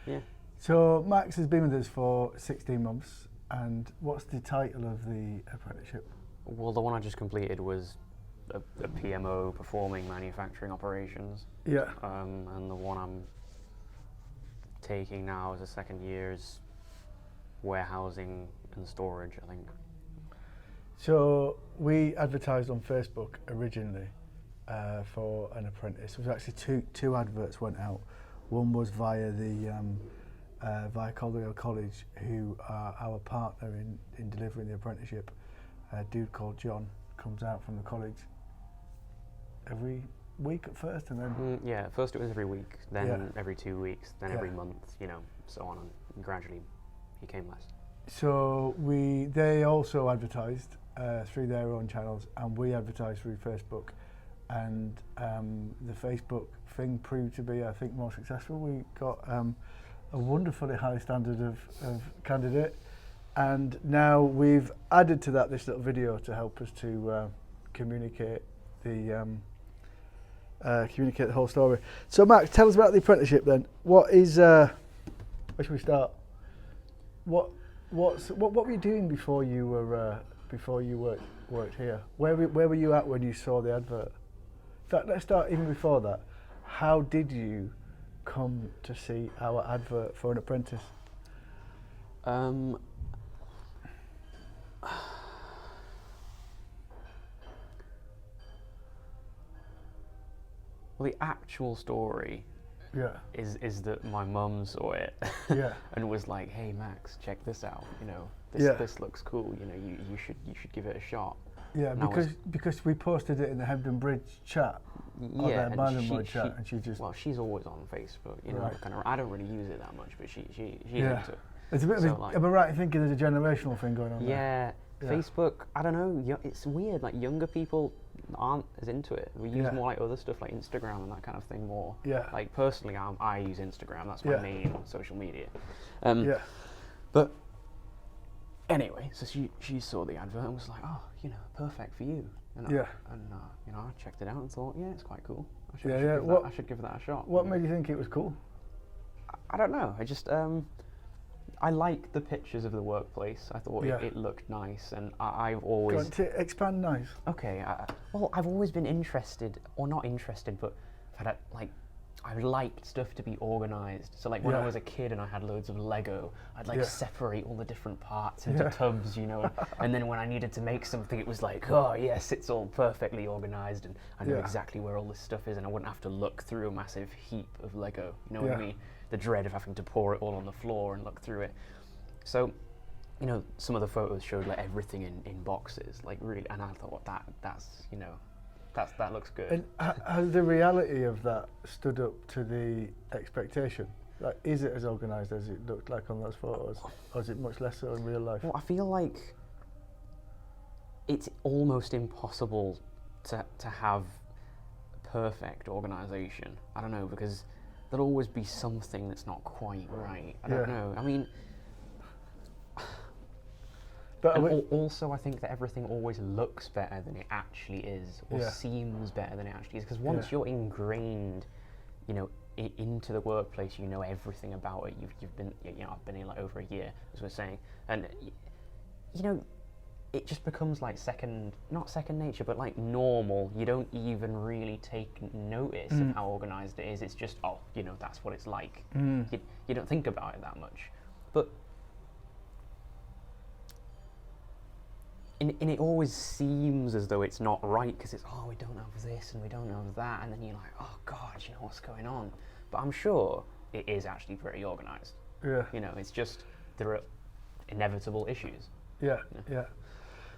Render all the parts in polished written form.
Yeah. So Max has been with us for 16 months, and what's the title of the apprenticeship? Well, the one I just completed was a PMO, Performing Manufacturing Operations. Yeah. And the one I'm taking now as a second year is Warehousing and Storage, I think. So we advertised on Facebook originally for an apprentice. There was actually two adverts went out. One was via the via Calderdale College, who are our partner in delivering the apprenticeship. A dude called John comes out from the college every week at first, and then Yeah, first it was every week, then Yeah. every 2 weeks, then Yeah. every month, so on, and gradually became less. so they also advertised through their own channels, and we advertised through Facebook, and the Facebook thing proved to be, I think, more successful. We got a wonderfully high standard of candidate, and now we've added to that this little video to help us to communicate the whole story. So Max, tell us about the apprenticeship then. What is where should we start? What were you doing before you worked here? Where were you at when you saw the advert? In fact, let's start even before that. How did you come to see our advert for an apprentice? Well, the actual story Yeah. is that my mum saw it Yeah. and was like, "Hey Max, check this out. Yeah. This looks cool. You should give it a shot." Yeah, And I because we posted it in the Hebden Bridge chat, or Yeah, the and Barnum chat, and she just well, she's always on Facebook. Right. Kind of. I don't really use it that much, but she's Yeah. into it. it's a bit So, of a, like- am I right in thinking there's a generational thing going on there? Yeah, Yeah. Facebook. I don't know. It's weird. Like younger people aren't as into it. We use Yeah. more like other stuff like Instagram and that kind of thing more. Yeah. Like personally, I use Instagram. That's my Yeah. main social media. Yeah. But anyway, so she saw the advert and was like, "Oh, perfect for you." And Yeah. I checked it out and thought, "Yeah, it's quite cool. I should, Yeah, I should yeah. give that- I should give that a shot." What made you think it was cool? I don't know. I just I liked the pictures of the workplace. I thought Yeah. it looked nice, and I've Go always on, to expand nice. okay. Well, I've always been interested, or not interested, but I liked stuff to be organised. So like when Yeah. I was a kid and I had loads of Lego, I'd Yeah. separate all the different parts into Yeah. tubs, and then when I needed to make something, it was like, oh yes, it's all perfectly organised, and I know Yeah. exactly where all this stuff is, and I wouldn't have to look through a massive heap of Lego. You know what Yeah. I mean? The dread of having to pour it all on the floor and look through it. So, some of the photos showed like everything in boxes, like really, and I thought that looks good. And has the reality of that stood up to the expectation? Like, is it as organised as it looked like on those photos, or is it much less so in real life? Well, I feel like it's almost impossible to have perfect organisation. I don't know, because there'll always be something that's not quite right. I don't Yeah. know. I mean, But and also I think that everything always looks better than it actually is, or Yeah. seems better than it actually is. Because once Yeah. you're ingrained, into the workplace, you know everything about it. You've been, I've been here like over a year, as we're saying, and it just becomes like not second nature, but like normal. You don't even really take notice of how organised it is. It's just, that's what it's like. You don't think about it that much. But and it always seems as though it's not right, because it's, we don't have this and we don't have that, and then you're like, oh God, what's going on? But I'm sure it is actually pretty organised. yeah, It's just there are inevitable issues. yeah, yeah.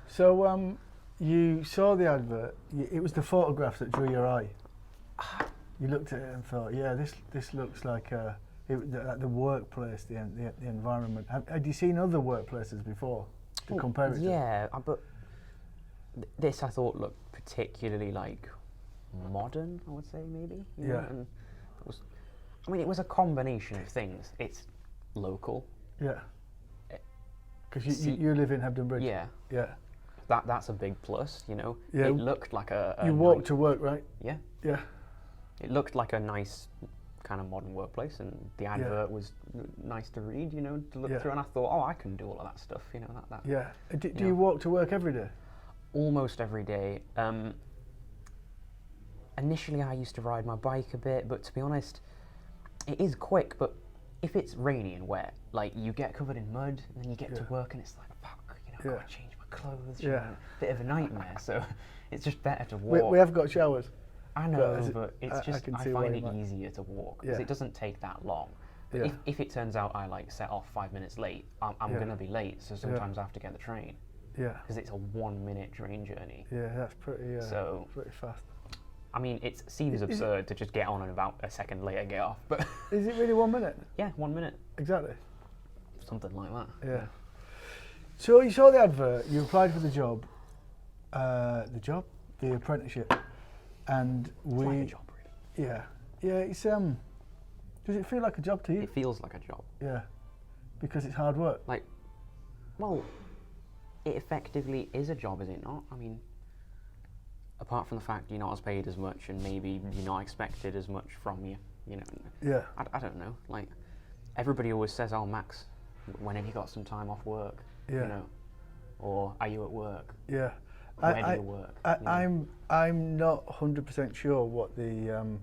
So you saw the advert. It was the photographs that drew your eye. You looked at it and thought, yeah, this looks like the workplace, the environment. Had you seen other workplaces before to compare it to? Yeah, but this I thought looked particularly like modern, I would say, maybe. Yeah. And it was a combination of things. It's local. Yeah. Because you live in Hebden Bridge. Yeah. Yeah. That's a big plus, Yeah. It looked like a You walk nice, to work, right? yeah. Yeah. It looked like a nice kind of modern workplace, and the advert was nice to read, you know, to look through, and I thought, oh, I can do all of that stuff, you know, that. Yeah. Do you walk to work every day? Almost every day. Initially, I used to ride my bike a bit, but to be honest, it is quick. But if it's rainy and wet, like you get covered in mud, and then you get to work, and it's like, fuck, you know, I've got to change my clothes. You know, bit of a nightmare. So it's just better to walk. We have got showers. I know, but it's just I find it might. easier to walk because it doesn't take that long. Yeah. If it turns out I like set off 5 minutes late, I'm gonna be late. So sometimes I have to get the train. Yeah. Because it's a 1 minute train journey. Yeah, that's pretty. Pretty fast. I mean, it seems absurd to just get on and about a second later get off, but is it really 1 minute? Yeah, 1 minute. Exactly. Something like that. Yeah. So you saw the advert, you applied for the job, the apprenticeship, and It's like a job, really. Yeah. It's does it feel like a job to you? It feels like a job. Yeah. Because it's hard work. Like, well, it effectively is a job, is it not? I mean, apart from the fact you're not as paid as much and maybe you're not expected as much from you, you know. Yeah. I don't know. Like, everybody always says, "Oh, Max, when have you got some time off work?" Yeah. You know, or "Are you at work?" Yeah. Where do you work? I'm not 100% sure what the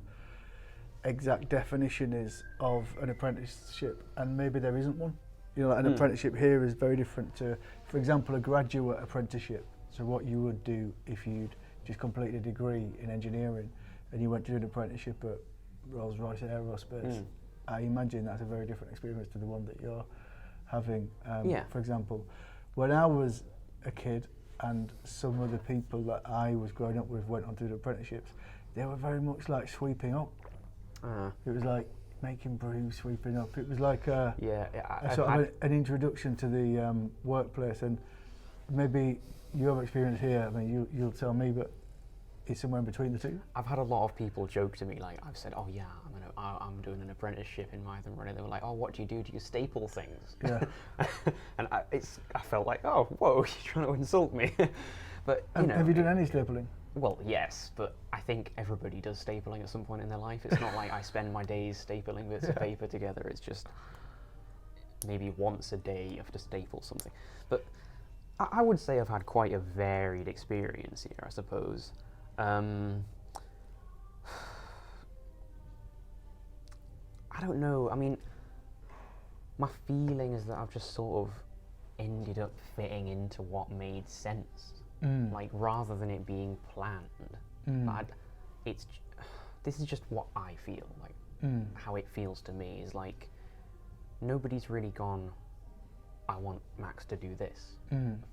exact definition is of an apprenticeship, and maybe there isn't one. You know, like an apprenticeship here is very different to, for example, a graduate apprenticeship. So what you would do if you'd just completed a degree in engineering and you went to do an apprenticeship at Rolls-Royce Aerospace. I imagine that's a very different experience to the one that you're having. For example, when I was a kid and some of the people that I was growing up with went on to do apprenticeships, they were very much like sweeping up. It was like making brew, sweeping up. It was like a sort of an introduction to the workplace, and maybe your experience here, I mean, you'll tell me, but it's somewhere in between the two. I've had a lot of people joke to me, like, I've said, "Oh yeah, I'm doing an apprenticeship in Mythe Running." They were like, "Oh, what do you do? Do you staple things?" Yeah. And I felt like, oh, whoa, you're trying to insult me. But you know, have you done any stapling? Well, yes, but I think everybody does stapling at some point in their life. It's not like I spend my days stapling bits of paper together. It's just maybe once a day you have to staple something. But I would say I've had quite a varied experience here, I suppose. I don't know. I mean, my feeling is that I've just sort of ended up fitting into what made sense. Like, rather than it being planned. But this is just what I feel, like, how it feels to me is like, nobody's really gone, I want Max to do this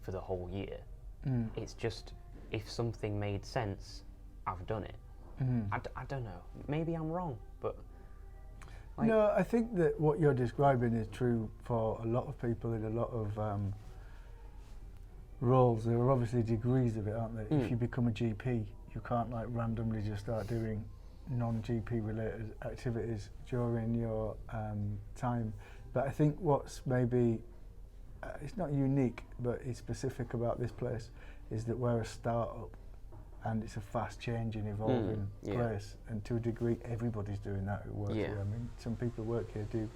for the whole year. It's just, if something made sense, I've done it. I don't know, maybe I'm wrong, but... Like, no, I think that what you're describing is true for a lot of people in a lot of roles. There are obviously degrees of it, aren't there? If you become a GP, you can't like randomly just start doing non-GP related activities during your time. But I think what's maybe, it's not unique, but it's specific about this place, is that we're a start-up and it's a fast changing, evolving place. And to a degree, everybody's doing that who works here. I mean, some people who work here do,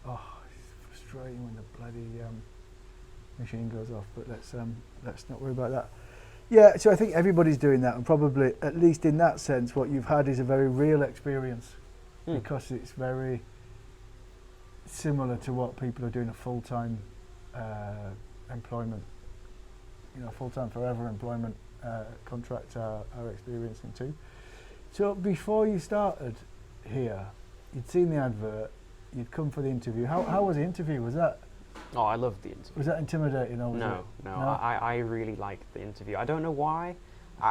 it's frustrating when the bloody machine goes off, but let's not worry about that. Yeah, so I think everybody's doing that, and probably, at least in that sense, what you've had is a very real experience, because it's very similar to what people are doing a full-time employment, you know, full-time forever employment contract are experiencing too. So before you started here, you'd seen the advert, you'd come for the interview. How was the interview? Was that... Oh, I loved the interview. Was that intimidating? Or was No. I really liked the interview. I don't know why.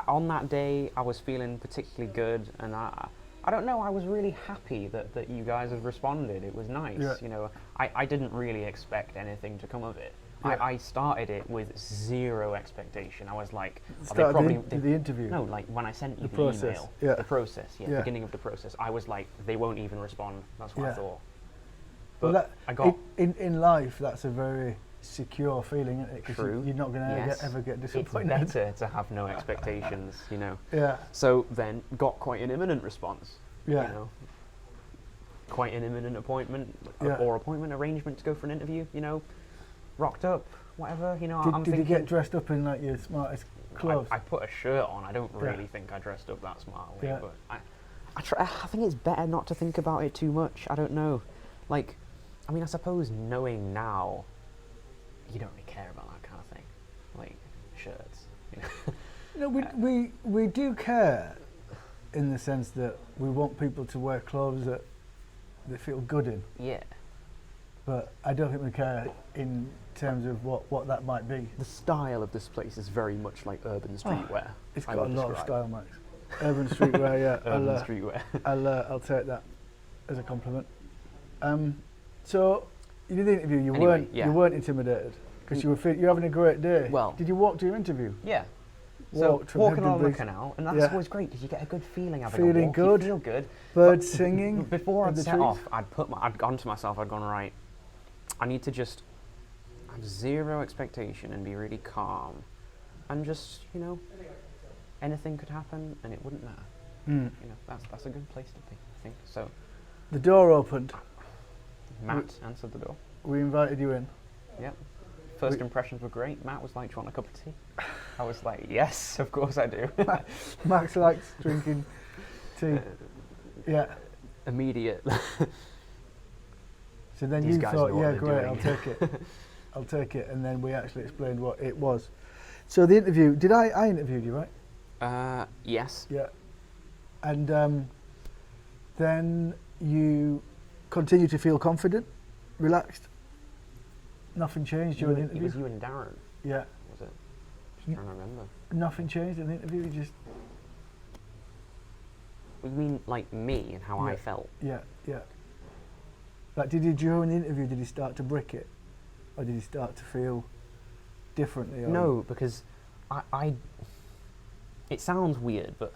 On that day, I was feeling particularly good, and I don't know, I was really happy that you guys have responded. It was nice, you know. I didn't really expect anything to come of it. I started it with zero expectation. I was like... the interview? No, like when I sent you the email, the process, beginning of the process, I was like, they won't even respond. That's what I thought. But well, I got... In life, that's a very secure feeling, isn't it? True. You're not going to ever get disappointed. It's better to have no expectations, you know. Yeah. So then got quite an imminent response. Yeah. You know. quite an imminent appointment Yeah. or appointment arrangement to go for an interview, you know, rocked up, whatever, you know. I'm Did you thinking, get dressed up in like your smartest clothes? I put a shirt on. I don't Yeah. really think I dressed up that smartly, Yeah. but I think it's better not to think about it too much. I don't know. Like, I mean, I suppose knowing now, you don't really care about that kind of thing. Like, shirts, you know. No, we do care in the sense that we want people to wear clothes that they feel good in, Yeah. but I don't think we care in terms of what that might be. The style of this place is very much like urban streetwear. It's I got a would lot of describe. style, Max. Urban streetwear, yeah. Urban streetwear. I'll take that as a compliment. So you did the interview. You Anyway, yeah. weren't intimidated because you were you're having a great day. Well- did you walk to your interview? Yeah. So Walked from walking along the Hebden Bridge, canal, and that's Yeah. always great because you get a good feeling having Feeling a walk. good. You feel good. birds singing. Before in I'd the set trees. off, I'd gone to myself. I'd gone, right, I need to just have zero expectation and be really calm, and just, you know, anything could happen and it wouldn't matter. Mm. You know, that's a good place to be, I think. So The door opened. Matt answered the door. We invited you in. Yep. First We- impressions were great. Matt was like, "Do you want a cup of tea?" I was like, "Yes, of course I do." Max likes drinking tea. Yeah. Immediate. So then These you guys thought, know what yeah, they're great, doing. I'll take it. I'll take it. And then we actually explained what it was. So the interview, did I interviewed you, right? Yes. Yeah. And then you continue to feel confident, relaxed. Nothing changed during the It interview. was you and Darren, Yeah. was it? Just trying to remember. Nothing changed in the interview. You just You mean like me and how I Yeah. felt? yeah. Like, did you during the interview? Did you start to brick it, or did you start to feel differently? Or No, because I. It sounds weird, but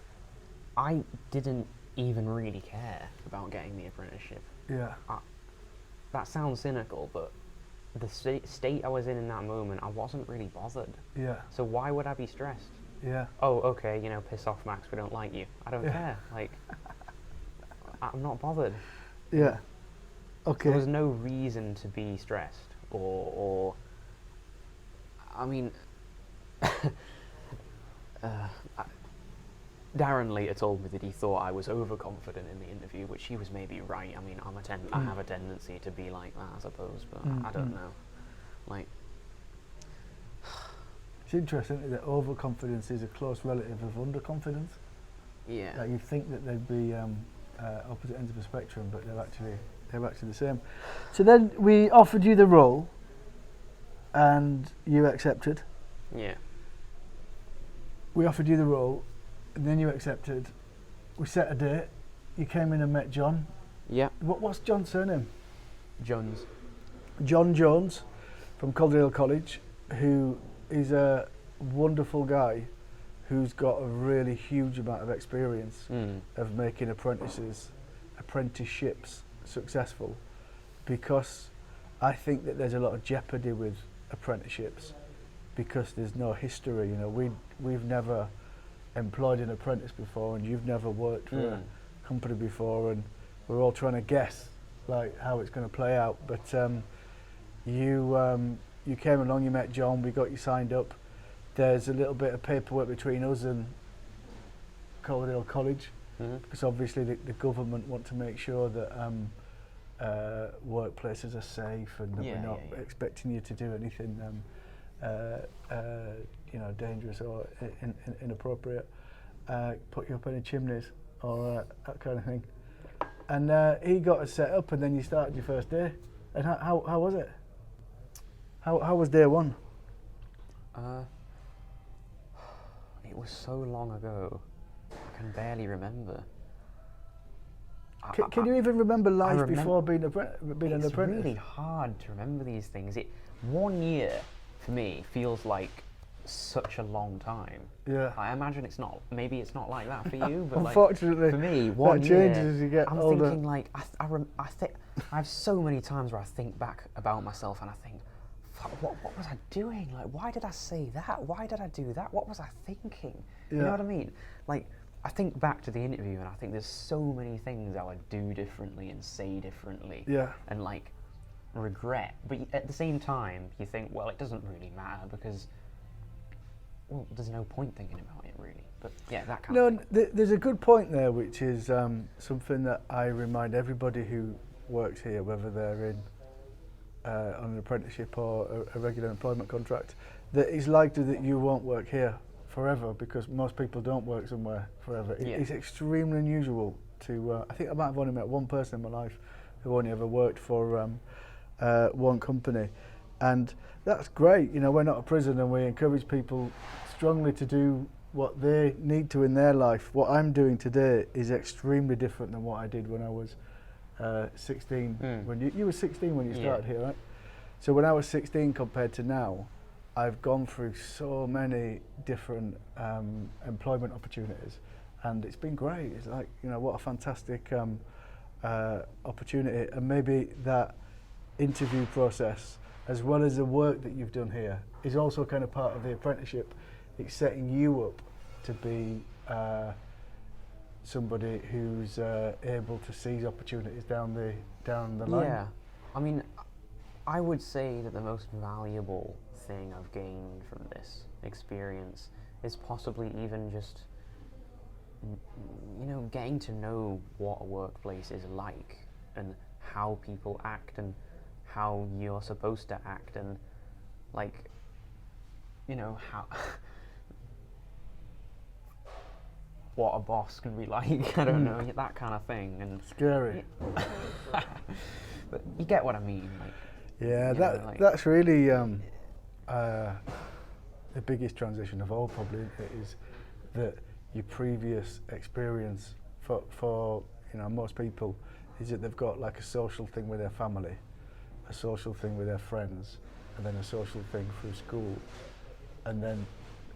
I didn't even really care about getting the apprenticeship. Yeah. That sounds cynical, but the state I was in that moment, I wasn't really bothered. Yeah. So why would I be stressed? Yeah. Oh, okay, you know, piss off, Max, we don't like you. I don't Yeah. care. Like, I'm not bothered. Yeah. Okay. There was no reason to be stressed, or I mean, Darren later told me that he thought I was overconfident in the interview, which he was maybe right. I mean, I have a tendency to be like that, I suppose, but I don't know. Like, It's interesting isn't it, that overconfidence is a close relative of underconfidence. yeah. Like you think that they'd be opposite ends of the spectrum, but they're actually the same. So then we offered you the role, and you accepted. Yeah. We offered you the role, and then you accepted. We set a date. You came in and met John. Yeah. What's John's surname? Jones. John Jones from Calderdale College, who is a wonderful guy who's got a really huge amount of experience of making apprenticeships successful, because I think that there's a lot of jeopardy with apprenticeships because there's no history. You know, we've never employed an apprentice before, and you've never worked for a company before, and we're all trying to guess like how it's going to play out. But you came along, you met John, we got you signed up. There's a little bit of paperwork between us and Calderdale College, because obviously the government want to make sure that workplaces are safe and that Yeah, we're not yeah, yeah. expecting you to do anything dangerous or inappropriate, put you up any chimneys or that kind of thing. And he got us set up, and then you started your first day. And how was it? How was day one? It was so long ago, I can barely remember. Can you even remember life remem- before being an It's apprentice? really hard to remember these things. 1 year, for me, feels like such a long time. Yeah. I imagine it's not. Maybe it's not like that for you, but Unfortunately, like, for me, 1 that year. changes as you get I'm older. thinking like I have so many times where I think back about myself and I think, fuck, what was I doing? Like, why did I say that? Why did I do that? What was I thinking? You Yeah. know what I mean? Like, I think back to the interview, and I think there's so many things I would do differently and say differently, Yeah. and like regret. But at the same time, you think, well, it doesn't really matter because, well, there's no point thinking about it really. But yeah, that kind of No, thing. there's a good point there, which is something that I remind everybody who works here, whether they're in on an apprenticeship or a regular employment contract, that it's likely that you won't work here forever, because most people don't work somewhere forever. Yeah. It's extremely unusual to. I think I might have only met one person in my life who only ever worked for one company, and that's great. You know, we're not a prison, and we encourage people strongly to do what they need to in their life. What I'm doing today is extremely different than what I did when I was 16. When you were 16 when you started here, right? So when I was 16 compared to now, I've gone through so many different employment opportunities, and it's been great. It's like, you know, what a fantastic opportunity. And maybe that interview process, as well as the work that you've done here, is also kind of part of the apprenticeship. It's setting you up to be somebody who's able to seize opportunities down the line. Yeah, I mean, I would say that the most valuable thing I've gained from this experience is possibly even just, you know, getting to know what a workplace is like and how people act and how you're supposed to act, and like, you know, how what a boss can be like. I don't know, that kind of thing. And Scary. but you get what I mean. Like, Yeah, you know, like, that's really the biggest transition of all, probably, is that your previous experience for you know, most people is that they've got like a social thing with their family, a social thing with their friends, and then a social thing through school, and then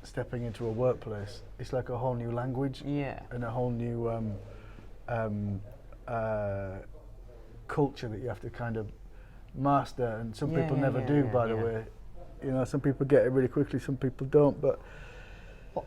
stepping into a workplace, it's like a whole new language. Yeah. And a whole new culture that you have to kind of master, and some people never do, by the way. You know, some people get it really quickly, some people don't, but Well,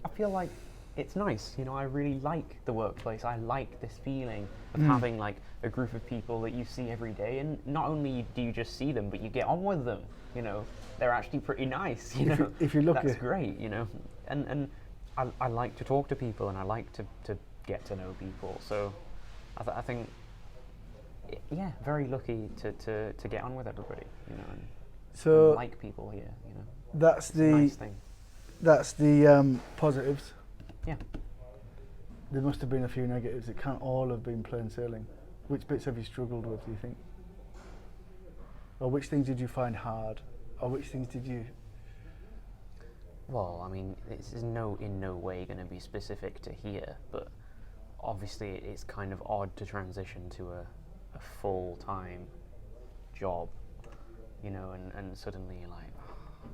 I feel like it's nice, you know, I really like the workplace. I like this feeling of having like a group of people that you see every day, and not only do you just see them, but you get on with them, you know. They're actually pretty nice, you know. if you're lucky. That's great, you know. And I like to talk to people, and I like to get to know people. So I think, yeah, very lucky to get on with everybody, you know, and So like people here, you know. that's It's a nice thing. that's the positives. Yeah. There must have been a few negatives. It can't all have been plain sailing. Which bits have you struggled with, do you think? Or which things did you find hard? Or which things did you... Well, I mean, it's in no way going to be specific to here, but obviously it's kind of odd to transition to a full-time job, you know, and suddenly you're like, oh,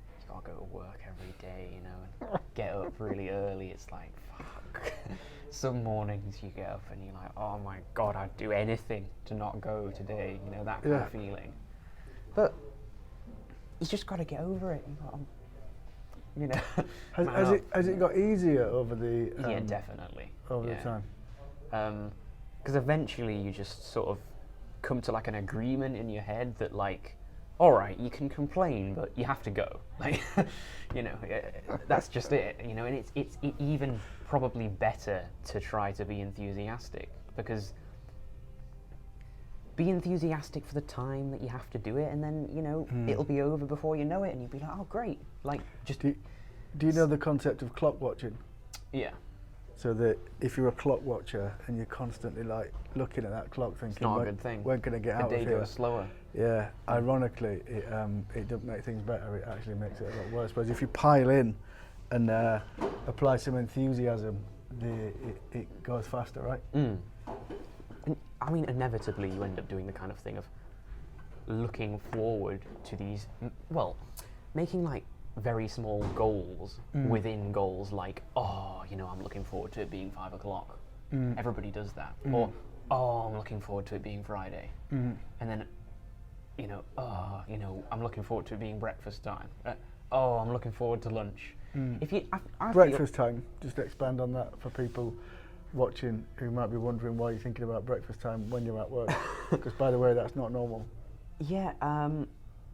you gotta go to work every day, you know, and get up really early. It's like, fuck. Some mornings you get up and you're like, oh my God, I'd do anything to not go today, you know, that kind of feeling. But you just got to get over it. You know. Has it got easier over the... yeah, definitely. Over the time? Because eventually you just sort of come to like an agreement in your head that like, all right, you can complain, but you have to go. Like, you know, that's just it. You know, and it's even probably better to try to be enthusiastic, because be enthusiastic for the time that you have to do it, and then, you know, it'll be over before you know it, and you'll be like, oh great, like just. Do you know the concept of clock watching? Yeah. So that if you're a clock watcher and you're constantly like looking at that clock thinking, It's not a good thing. When can I get out of The day here? goes slower. Yeah, ironically, it doesn't make things better, it actually makes it a lot worse. But if you pile in and apply some enthusiasm, it goes faster, right? And, I mean, inevitably you end up doing the kind of thing of looking forward to these, well, making like very small goals within goals, like, oh, you know, I'm looking forward to it being 5 o'clock. Everybody does that. Or, oh, I'm looking forward to it being Friday. And then, you know, oh, you know, I'm looking forward to it being breakfast time. oh, I'm looking forward to lunch. If you, I feel- Breakfast time, just expand on that for people watching who might be wondering why you're thinking about breakfast time when you're at work. Because, by the way, that's not normal. Yeah,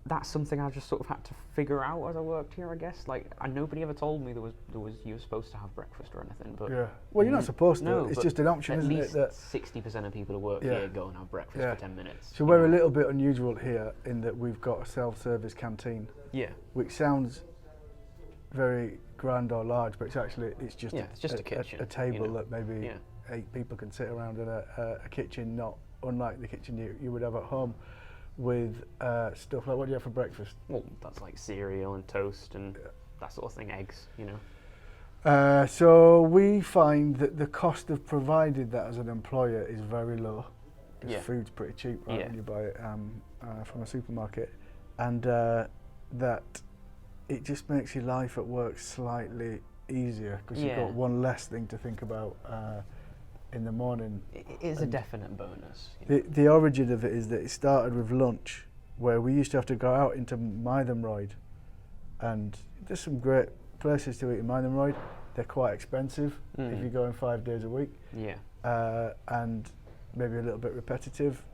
that's something I just sort of had to figure out as I worked here, I guess. Like, nobody ever told me there was you were supposed to have breakfast or anything. But Yeah. Well, you're not supposed to. no, It's but just an option, at isn't it? least That 60% of people who work Yeah. here go and have breakfast Yeah. for 10 minutes. So you we're a know? little bit unusual here in that we've got a self-service canteen, Yeah. which sounds very grand or large, but it's just Yeah, it's just a kitchen, a table you know. that maybe Yeah. 8 people can sit around in a kitchen, not unlike the kitchen you would have at home, with stuff like, what do you have for breakfast? Well, that's like cereal and toast and that sort of thing, eggs, you know. So we find that the cost of providing that as an employer is very low. Because Yeah. food's pretty cheap, right, Yeah. when you buy it from a supermarket, and that it just makes your life at work slightly easier because you've Yeah. got one less thing to think about in the morning. It is a definite bonus. You know? The origin of it is that it started with lunch, where we used to have to go out into Mytholmroyd, and there's some great places to eat in Mytholmroyd. They're quite expensive if you go in 5 days a week, Yeah. and maybe a little bit repetitive.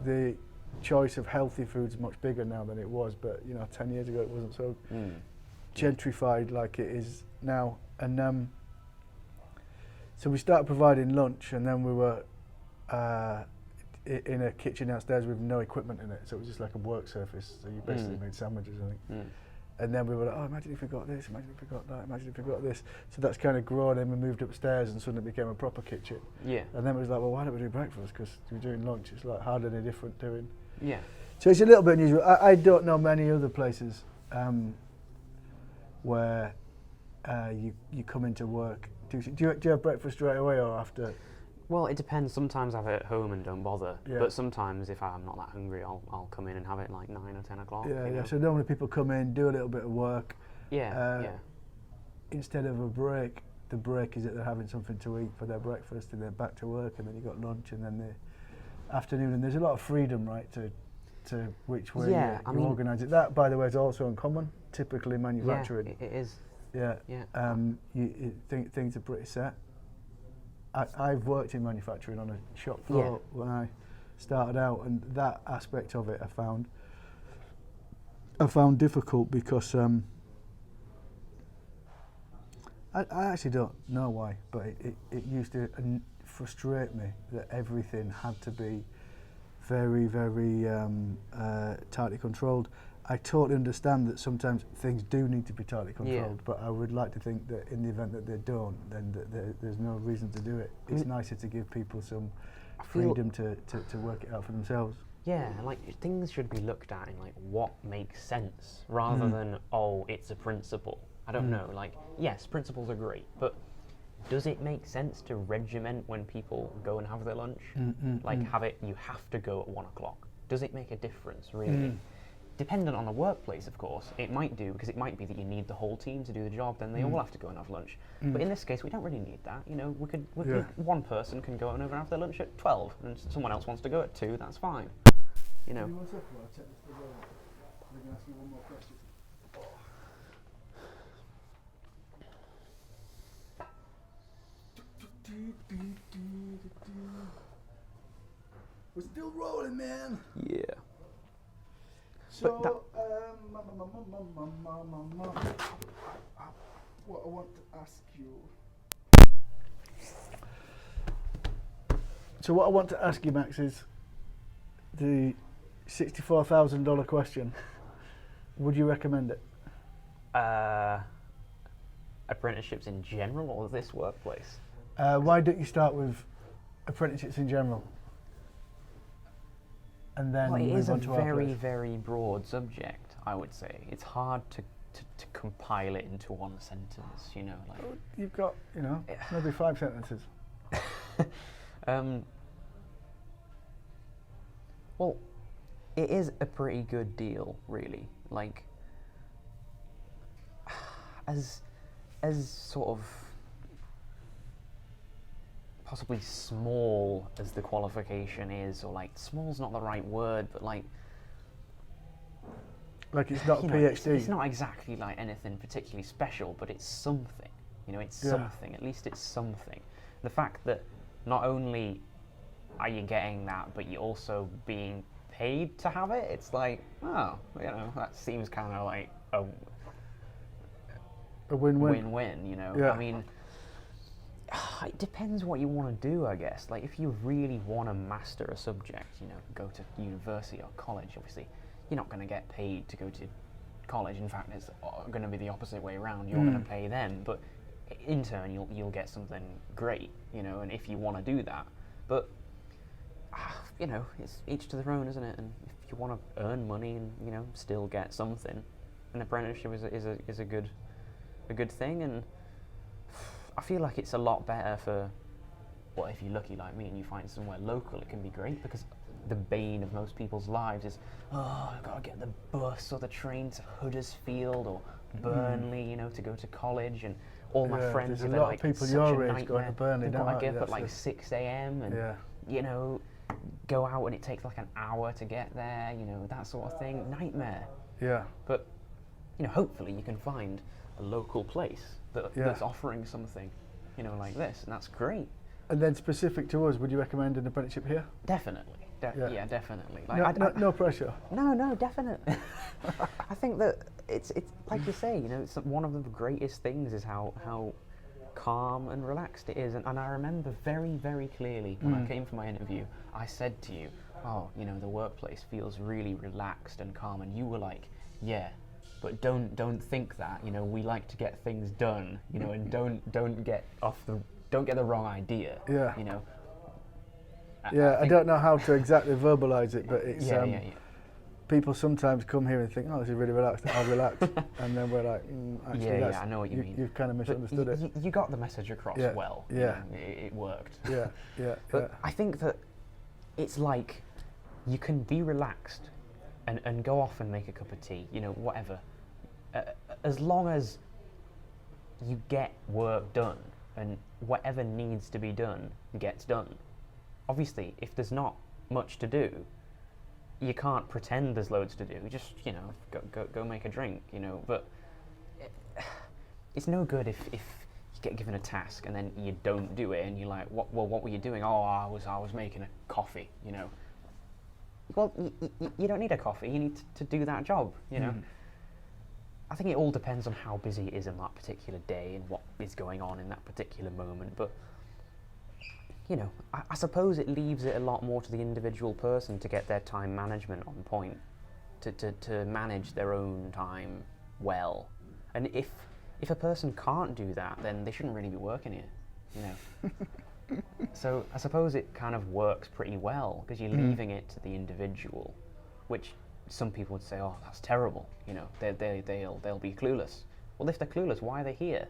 The choice of healthy food is much bigger now than it was, but 10 years ago it wasn't so gentrified like it is now. And so we started providing lunch, and then we were in a kitchen downstairs with no equipment in it, so it was just like a work surface. So you basically made sandwiches, I think. And then we were like, oh, imagine if we got this, imagine if we got that, imagine if we got this. So that's kind of grown, and we moved upstairs and suddenly it became a proper kitchen. Yeah. And then it was like, well, why don't we do breakfast? Because we're doing lunch. It's like hardly any different doing. Yeah. So it's a little bit unusual. I don't know many other places where you come into work. Do you have breakfast right away or after? Well, it depends. Sometimes I have it at home and don't bother. Yeah. But sometimes, if I'm not that hungry, I'll come in and have it like 9 or 10 o'clock. Yeah, you yeah. know? So normally people come in, do a little bit of work. Yeah, yeah. Instead of a break, the break is that they're having something to eat for their breakfast, and then back to work, and then you got lunch, and then the afternoon. And there's a lot of freedom, right, to which way Yeah, I you mean- organise it. That, by the way, is also uncommon. Typically in manufacturing. Yeah, it is. Yeah. Yeah. Things are pretty set. I've worked in manufacturing on a shop floor when I started out, and that aspect of it I found difficult because I actually don't know why, but it used to frustrate me that everything had to be very, very tightly controlled. I totally understand that sometimes things do need to be tightly controlled, but I would like to think that in the event that they don't, then there's no reason to do it. It's nicer to give people some freedom to work it out for themselves. Yeah, like things should be looked at in like what makes sense rather than, oh, it's a principle. I don't know, like, yes, principles are great, but does it make sense to regiment when people go and have their lunch? You have to go at 1 o'clock. Does it make a difference, really? Dependent on the workplace, of course, it might do, because it might be that you need the whole team to do the job, then they all have to go and have lunch. But in this case, we don't really need that. You know, we could one person can go over and have their lunch at 12, and someone else wants to go at 2, that's fine. You know. We're still rolling, man. Yeah. So, But that- what I want to ask you. So what I want to ask you, Max, is the $64,000 question. Would you recommend it? Apprenticeships in general, or this workplace? Why don't you start with apprenticeships in general, and then Well, it move is a on to our very, place? very broad subject, I would say. It's hard to compile it into one sentence, you know. Like, You've got, maybe 5 sentences. well, it is a pretty good deal, really. Like, as sort of possibly small as the qualification is, or like small's not the right word, but like Like it's not a you know, PhD. it's not exactly like anything particularly special, but it's something. You know, it's Yeah. something. At least it's something. The fact that not only are you getting that, but you're also being paid to have it, it's like, oh, you know, that seems kind of like a A win-win. win-win, you know. Yeah. I mean, it depends what you want to do, I guess. Like, if you really want to master a subject, you know, go to university or college, obviously, you're not going to get paid to go to college. In fact, it's going to be the opposite way around. You're going to pay them, but in turn, you'll get something great, you know, and if you want to do that. But, you know, it's each to their own, isn't it? And if you want to earn money and, you know, still get something, an apprenticeship is a good thing, and I feel like it's a lot better for, well, if you're lucky like me and you find somewhere local, it can be great, because the bane of most people's lives is, oh, I've got to get the bus or the train to Huddersfield or Burnley, you know, to go to college, and all my Yeah, friends there's a are lot of like people such your a age going to nightmare. Burnley, They've don't got to they? get up at That's like it. 6 a.m. and, Yeah. you know, go out and it takes like an hour to get there, you know, that sort of thing. Nightmare. Yeah. But, you know, hopefully you can find a local place that's offering something, you know, like this, and that's great. And then specific to us, would you recommend an apprenticeship here? Definitely. Yeah. Yeah, definitely. Like, No pressure. No, definitely. I think that it's like you say, you know, it's one of the greatest things is how calm and relaxed it is. And I remember very, very clearly when I came for my interview, I said to you, oh, you know, the workplace feels really relaxed and calm. And you were like, yeah, but don't think that, you know, we like to get things done, you know, and don't get the wrong idea, Yeah. you know. I don't know how to exactly verbalise it, but it's yeah. people sometimes come here and think, oh, this is really relaxed, I'll relax. And then we're like, actually, Yeah, I know what you mean. You've kind of But misunderstood it. You got the message across Yeah, well. you yeah. know, it worked. Yeah. But I think that it's like you can be relaxed and go off and make a cup of tea, you know, whatever. As long as you get work done and whatever needs to be done gets done. Obviously, if there's not much to do, you can't pretend there's loads to do. Just, you know, go make a drink, you know. But it's no good if you get given a task and then you don't do it and you're like, what were you doing? Oh, I was making a coffee, you know. Well, you don't need a coffee. You need to do that job, you know. I think it all depends on how busy it is in that particular day and what is going on in that particular moment. But, you know, I suppose it leaves it a lot more to the individual person to get their time management on point, to manage their own time well. And if a person can't do that, then they shouldn't really be working here, you know. So I suppose it kind of works pretty well because you're leaving it to the individual, which some people would say, oh, that's terrible, you know, they'll be clueless. Well, if they're clueless, why are they here?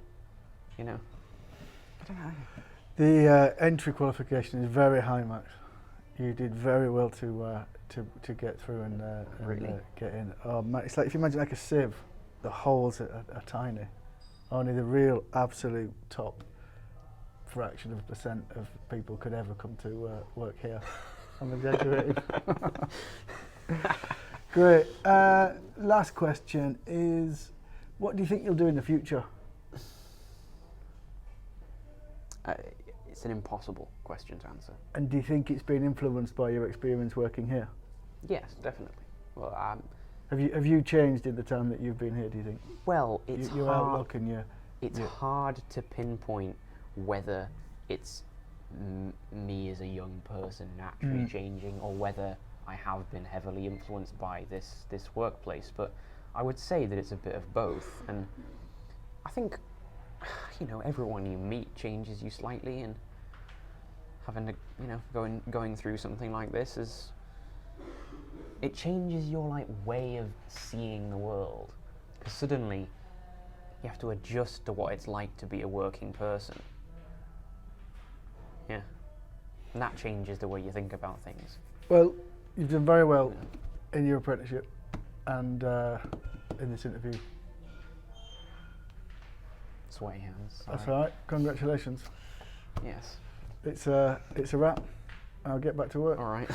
You know? I don't know. The entry qualification is very high, Max. You did very well to get through and Really? Get in. Oh, man, it's like if you imagine like a sieve, the holes are tiny. Only the real absolute top fraction of percent of people could ever come to work here. I'm exaggerating. Great. Last question is, what do you think you'll do in the future? It's an impossible question to answer. And do you think it's been influenced by your experience working here? Yes, definitely. Well, Have you changed in the time that you've been here, do you think? well, it's Your hard. outlook and your... It's hard to pinpoint whether it's me as a young person naturally changing or whether I have been heavily influenced by this workplace. But I would say that it's a bit of both. And I think, you know, everyone you meet changes you slightly, and having to, you know, going through something like this it changes your like way of seeing the world, because suddenly you have to adjust to what it's like to be a working person. Yeah, and that changes the way you think about things. Well, you've done very well in your apprenticeship and in this interview. Sweaty hands. That's sorry. all right. Congratulations. Yes. It's a wrap. I'll get back to work. All right.